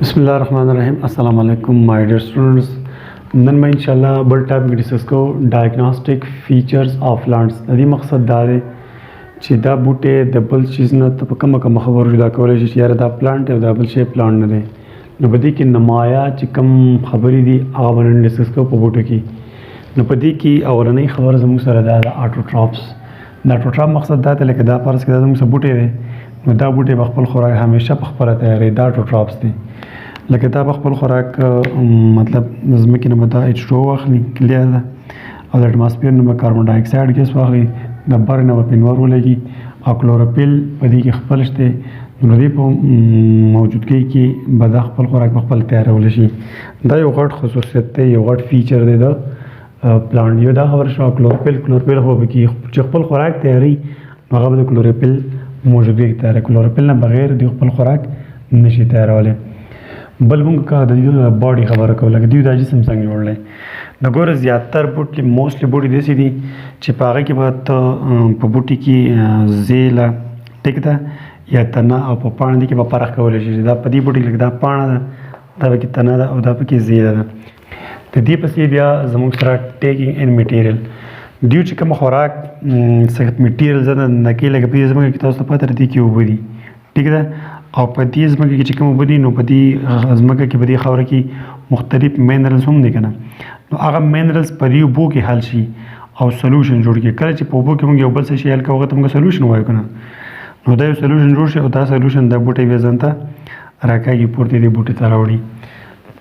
बिस्मिल्लाहिर्रहमानिर्रहीम अस्सलाम वालेकुम माय डियर स्टूडेंट्स नन मैं इंशाल्लाह बल टॉपिक डिस्कस को डायग्नोस्टिक फीचर्स ऑफ प्लांट्स दी मकसद دا دی چې دا بوټي د بل چیز نه په کومه خبرو جدا کولای شي چې یاره دا پلانټ او دا بل شی پلانټ نه دی نو په دې کې نمایا چې کوم خبرې دي هغه باندې ډسکس کوو په بوټو کې نو په دې کې اولنۍ خبره زموږ سره دا آټوټراپس دا آټوټراپ مقصد دا دی لکه دا فرض کړه زموږ بوټي دی نو دا بوټي په خپل خوراک همیشه په خپله تیاری دا آټوټراپس دی لکه دا په خپل خوراک مطلب ځمکې نه به دا H2O واخلي کلیر ده او د اټماسفیر نه به کاربن ډای اکساید ګیس واخلي د بر نه به پنور ولګي او کلوروفیل په دې کې خپل شته نو دې په موجودګۍ کې به دا خپل خوراک په خپل تیارولی شي دا یو غټ خصوصیت دی یو غټ فیچر دی د پلانټ یو دا خبره شوه کلوروفیل خو به کې چې خپل خوراک تیاری نو هغه به د کلوروفیل موجودګۍ کې تیاری کلوروفیل نه بغیر دوی خپل خوراک نشي تیارولی بل موږ کا د دې باډي خبره کوو لکه دوی دا جسم څنګه جوړ دی د ګوره زیاتر بوټي موستلی بوټي داسې دي چې په هغه کې به ته په بوټي کې زیله ټیک ده یا تنه او په پاڼه دې کې به فرق کولی شي دا په دې بوټي کې دا پاڼه ده دا پکې تنه ده او دا پکې زیله ده د دې پسې بیا زموږ سره ټیکینګ ان میټیریل دوی چې کوم خوراک میټیریل زه نه کې لکه په دې زموږ کې تاسو ته پته دي کې اوبه دي ټیک ده او په دې ځمکه کې چې کوم اوبه دي نو په دې ځمکه کې په دې خاوره کې مختلف مینرلز هم دي که نه نو هغه مینرلز په دې اوبو کې حل شي او سلوشن جوړ کړي کله چې په اوبو کې موږ یو بل څه شي حل کوو هغه ته موږ سلوشن وایو که نه نو دا یو سلوشن جوړ شي او دا سلوشن د بوټي بیا ځان ته راکاږي پورته دې بوټي ته راوړي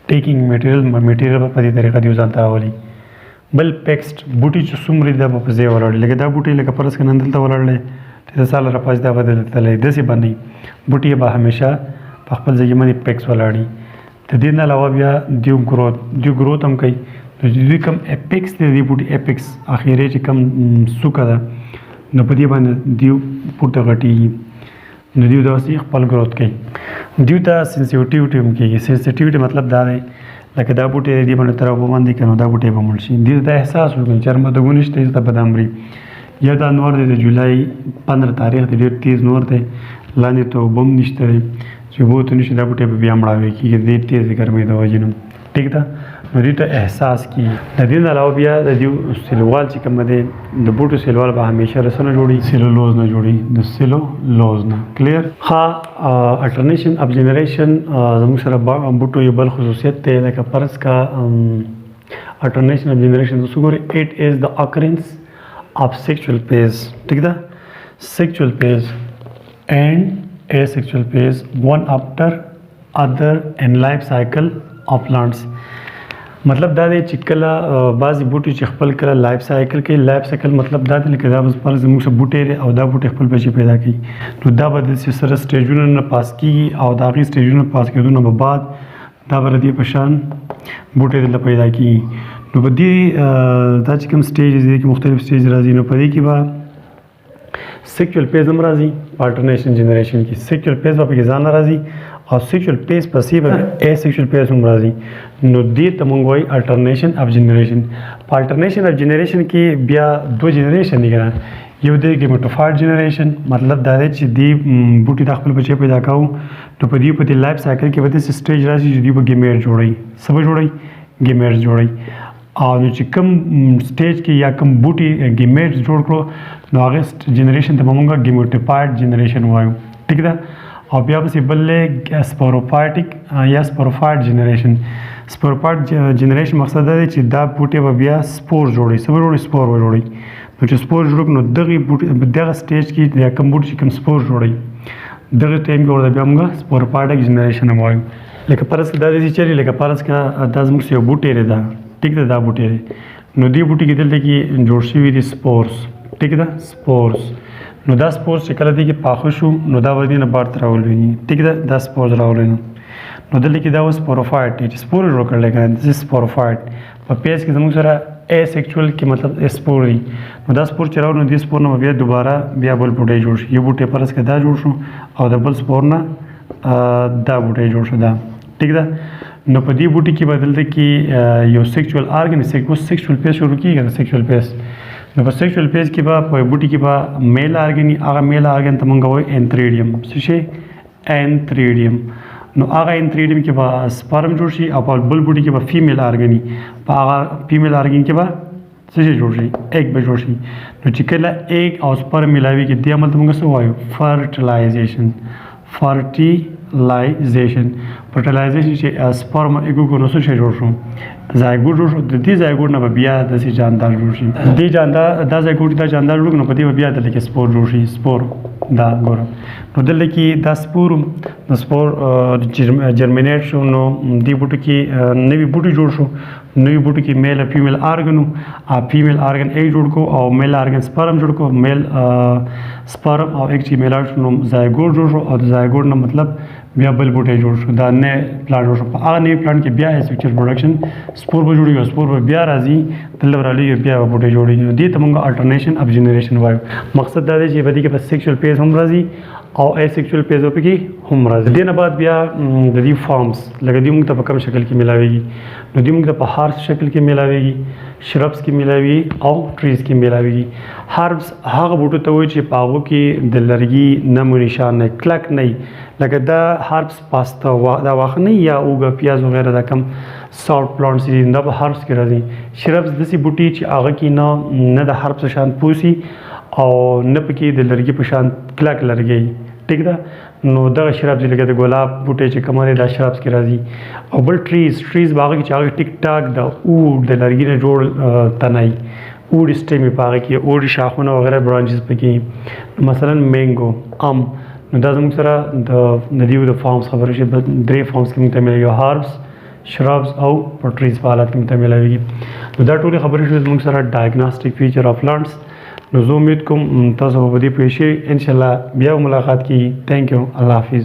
ټیکینګ میټیریل په دې طریقه دې ځان ته راولي بل پیکسټ بوټي چې څومره دا په ځای ولاړ لکه دا بوټي لکه فرض کړه نن دلته ولاړ دی د سال راپاس دا بدلتلی داسې باندې بوټي به همیشه په خپل ځای باندې پیکس ولاړي د دې نه علاوه بیا دوی ګروت هم کوي نو دوی کوم اپیکس دی د بوټي اپیکس اخیری چې کوم څوکه ده نو په دې باندې دوی پورته غټېږي نو دوی داسې خپل ګروت کوي دوی ته سینسیټیوټي هم کېږي سینسیټیوټي مطلب دا دی لکه دا بوټي دې باندې تر اوبه باندې که نو دا بوټي به مړ شي دوی ته احساس وکړي چې د ګونې شته ته به دا مري یا دا نور دی د جولای 15 تاریخ دی ډېر تیز نور دی لاندې ته اوبه هم نشته دی چې اوبو ته نشي دا بوټی به بیا مړاوی کېږي د ډېر تیزې ګرمۍ د وجې نه ټیک ده نو دوی ته احساس کېږي د دې نه علاوه بیا د دوی سیلوال چې کوم دی د بوټو سیلوال به همیشه رسه نه جوړي سیلولوز نه جوړي د سیلولوز نه کلیر ها الټرنیشن اف جنریشن زموږ سره بوټو یو بل خصوصیت دی لکه فرض کا الټرنیشن اف جنریشن تاسو ګورئ اټ از د اکرنس of sexual phase ठीक है sexual phase and asexual phase one after other in life cycle of plants मतलब دا دی چې کله بعضې بوټي چې خپل کله لایف سایکل کوي لایف سایکل مطلب دا دی لکه دا بس فرض زموږ څه بوټی دی او دا بوټی خپل بچي پیدا کوي نو دا به داسې سره سټیجونه نه پاس کېږي او د هغې سټیجونه پاس کېدو نه به بعد دا به د دې په شان بوټی دلته پیدا کېږي نو په دې دا چې کوم سټیجز دي کې مختلف سټیج راځي نو په دې کې به سیکچوال پیز هم راځي په الټرنیشن جنریشن کې سیکچوال پیز به پکې ځان راځي او سیکچوال پیز پسې به اسیکچوال پیز هم راځي نو دې ته موږ وایي الټرنیشن اف جنریشن په الټرنیشن اف جنریشن کې بیا دوه جنریشن دي که نه یو دی ګیمټوفایډ جنریشن مطلب دا دی چې دې بوټي د خپل بچی پیدا کوو نو په دې لایف سایکل کې به داسې سټیج راشي چې دوی به ګیمیټ جوړوي څه به جوړوي ګیمیټ جوړوي او نو چې کوم سټیج کې یا کوم بوټي ګیمیټ جوړ کړو نو هغه جنریشن ته به موږ ګیمټوفایډ جنریشن وایو ټیک ده او بیا پسې بل دی سپوروفایټیک یا سپوروفایډ جنریشن سپوروفایډ جنریشن مقصد دا دی چې دا بوټي به بیا سپور جوړوي څه به جوړوي سپور به جوړوي نو چې سپور جوړ کړو نو دغه سټیج کې یا کوم بوټي چې کوم سپور جوړوي دغه ټایم کې ورته بیا موږ سپوروفایټیک جنریشن وایو لکه فرض دا داسې چلي لکه فرض کړه دا زموږ یو بوټی دی دا ټیک ده دا بوټی دی نو دې بوټي کې دلته کې جوړ شوي دي سپورس ټیک ده سپورس نو دا سپورس چې کله دې کې پاخه شو نو دا به دې نه بار ته راولوي ټیک ده دا سپورس راولوي نو دلته کې دا اوس سپوروفایټ دی چې سپور جوړ کړلی که نه سپوروفایټ په پیز کې زموږ سره اسیکچوال کې مطلب سپور دی نو دا سپور چې راوړو نو دې سپور نه بیا دوباره بیا بل بوټی جوړ شي یو بوټی فرض کړه دا جوړ شو او د بل سپور نه دا بوټی جوړ شو دا ټیک ده نو په دې بوټي کې به دلته کې یو سیکچوال آرګن اوس سیکچوال پیز شروع کېږي د سیکچوال پیز نو په سیکچوال پیز کې به په بوټي کې به میل آرګن هغه میل آرګن ته موږ وایو انتریډیم څه شی انتریډیم نو هغه انتریډیم کې به سپرم جوړ شي او په بل بوټي کې به فیمیل آرګني په هغه فیمیل آرګن کې به څه شی جوړ شي ایگ به جوړ شي نو چې کله ایگ او سپرم ملاوي کې دې عمل ته موږ څه وایو فرټیلایزیشن فرټیلایزیشن چې سپرم او ایګو کو نو څه شی جوړ شو زایګوټ جوړ شو د دې زایګوټ نه به بیا داسې جاندار جوړ شي دې جاندار دا زایګوټ دا جاندار جوړ نو په دې به بیا دلته کې سپور جوړ شي سپور دا ګورم نو دلته کې دا سپور د سپور جرمینیټ شو نو دې بوټو کې نوی بوټي جوړ شو نوی بوټو کې میل او فیمیل آرګن او فیمیل آرګن ایگ جوړ کو او میل آرګن سپرم جوړ کو میل سپرم او ایگ چې میلاټ شو نو زایګوټ جوړ شو او د زایګوټ نه مطلب بیا بل بوټی جوړ شو دا نه پلانټ جوړ شو په هغه نوی پلانټ کې بیا اسیکچوال پروډکشن سپور به جوړیږي سپور به بیا راځي دلته راځي بیا بوټی جوړیږي دې ته موږ الټرنیشن اف جنریشن وایو مقصد دا دی چې په دې کې په سیکشوال پیز هم راځي او اسیکچوال پیز په کې هم راځي دې نه بعد بیا د دې فارمز لکه دې موږ ته په کوم شکل کې ملاويږي نو دې موږ ته په هارس شکل کې ملاويږي شربس کې ملاوي او ټریز کې ملاويږي هاربس هغه بوټو ته وایي چې پاغو کې د لرګي نمو نشان نه کلک نه لکه دا هاربس پاستا دا واخه نه یا اوګه پیاز وغیرہ دا کم سالټ پلانټس دي دا په هاربس کې راځي شربس داسې بوټي چې هغه کې نه د هاربس شان پوسی او نه پکې د لرګي په شان کلک لرګي ټیک ده نو دغه شربس لکه د ګلاب بوټي چې کومه دا شربس کې راځي او بل ټریز باغ کې چې هغه ټیک ټاک د او د لرګي نه جوړ تنای اوډ سټیمي پاره کې اوډ شاخونه وغیرہ برانچز پکې مثلا مینګو ام نو دا زموږ سره د دیو د فارمز خبره شي درې فارمز کې مته ملي هاربس شربس او پټریز په حالت کې مته ملويږي نو دا ټول خبره شي زموږ سره ډایګنوستیک فیچر اف پلانټس نو زه امید کوم تاسو به دې پوه شئ ان شاء الله بیا ملاقات کیږي ثانک یو الله حافظ